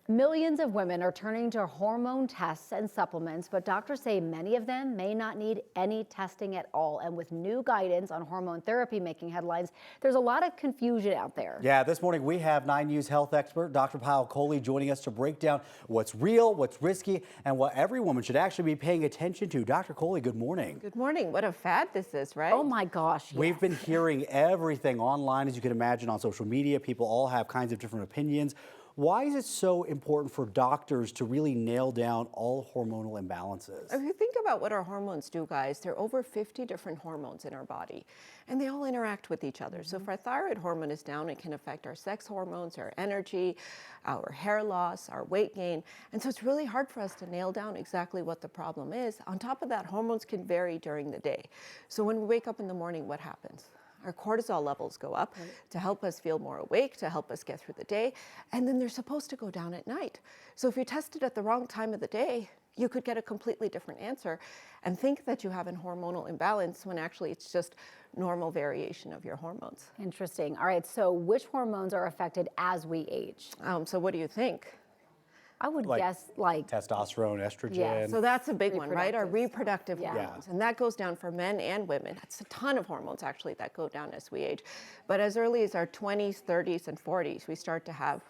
Millions of women are turning to hormone tests and supplements, but doctors say many of them may not need any testing at all. And with new guidance on hormone therapy making headlines, there's a lot of confusion out there. Yeah, this morning we have 9 News health expert Dr. Kohli joining us to break down what's real, what's risky, and what every woman should actually be paying attention to. Dr. Kohli, good morning. Good morning. What a fad this is, right? Oh my gosh. Yes. We've been hearing everything online, as you can imagine, on social media. People all have kinds of different opinions. Why is it so important for doctors to really nail down all hormonal imbalances? If you think about what our hormones do, guys, there are over 50 different hormones in our body, and they all interact with each other. So if our thyroid hormone is down, it can affect our sex hormones, our energy, our hair loss, our weight gain. And so it's really hard for us to nail down exactly what the problem is. On top of that, hormones can vary during the day. So when we wake up in the morning, what happens? Our cortisol levels go up to help us feel more awake, to help us get through the day, and then they're supposed to go down at night. So if you tested at the wrong time of the day, you could get a completely different answer and think that you have a hormonal imbalance when actually it's just normal variation of your hormones. Interesting. All right, so which hormones are affected as we age? So what do you think? I would guess like testosterone, estrogen. Yeah, So that's a big one, right? Our reproductive Yeah. hormones. And that goes down for men and women. That's a ton of hormones, actually, that go down as we age. But as early as our 20s, 30s, and 40s, we start to have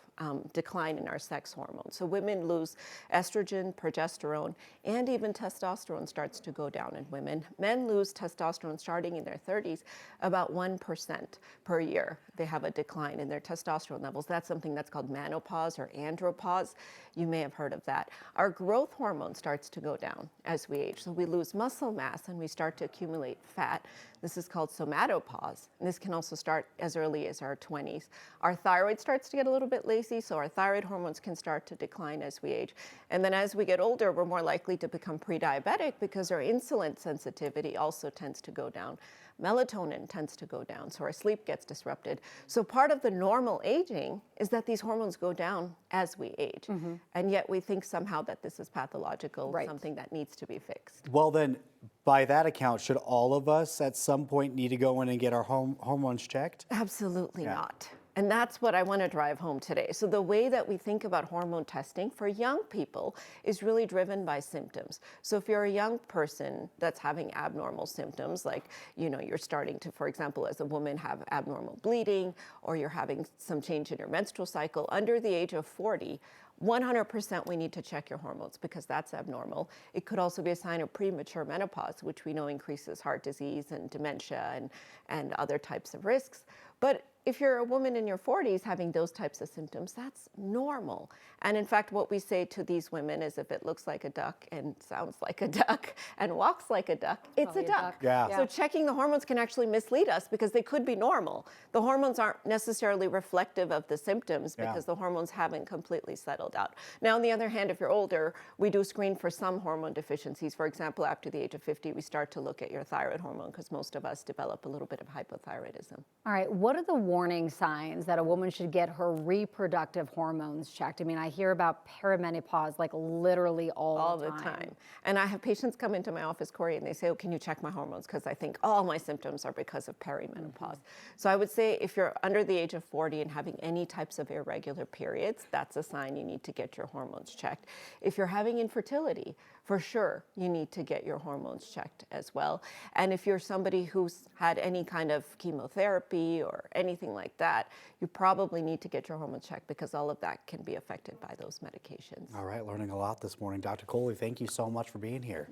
decline in our sex hormones. So women lose estrogen, progesterone, and even testosterone starts to go down in women. Men lose testosterone starting in their 30s, about 1% per year. They have a decline in their testosterone levels. That's something that's called menopause or andropause. You may have heard of that. Our growth hormone starts to go down as we age. So we lose muscle mass and we start to accumulate fat. This is called somatopause. And this can also start as early as our 20s. Our thyroid starts to get a little bit lazy, so our thyroid hormones can start to decline as we age. And then as we get older, we're more likely to become pre-diabetic because our insulin sensitivity also tends to go down. Melatonin tends to go down, so our sleep gets disrupted. So part of the normal aging is that these hormones go down as we age. And yet we think somehow that this is pathological, something that needs to be fixed. Well, then, by that account, should all of us at some point need to go in and get our hormones checked? Absolutely not. And that's what I want to drive home today. So the way that we think about hormone testing for young people is really driven by symptoms. So if you're a young person that's having abnormal symptoms, like, you're starting to, for example, as a woman have abnormal bleeding, or you're having some change in your menstrual cycle under the age of 40, 100% we need to check your hormones because that's abnormal. It could also be a sign of premature menopause, which we know increases heart disease and dementia and other types of risks. But if you're a woman in your 40s having those types of symptoms, that's normal. And in fact, what we say to these women is if it looks like a duck and sounds like a duck and walks like a duck, it's a duck. Yeah. So checking the hormones can actually mislead us because they could be normal. The hormones aren't necessarily reflective of the symptoms because the hormones haven't completely settled out. Now, on the other hand, if you're older, we do screen for some hormone deficiencies. For example, after the age of 50, we start to look at your thyroid hormone because most of us develop a little bit of hypothyroidism. All right, what are the warning signs that a woman should get her reproductive hormones checked? I mean, I hear about perimenopause like literally all the time. And I have patients come into my office, Corey, and they say, oh, can you check my hormones? Because I think all my symptoms are because of perimenopause. So I would say if you're under the age of 40 and having any types of irregular periods, that's a sign you need to get your hormones checked. If you're having infertility, for sure, you need to get your hormones checked as well. And if you're somebody who's had any kind of chemotherapy or anything like that, you probably need to get your hormones checked because all of that can be affected by those medications. All right, learning a lot this morning. Dr. Kohli, thank you so much for being here.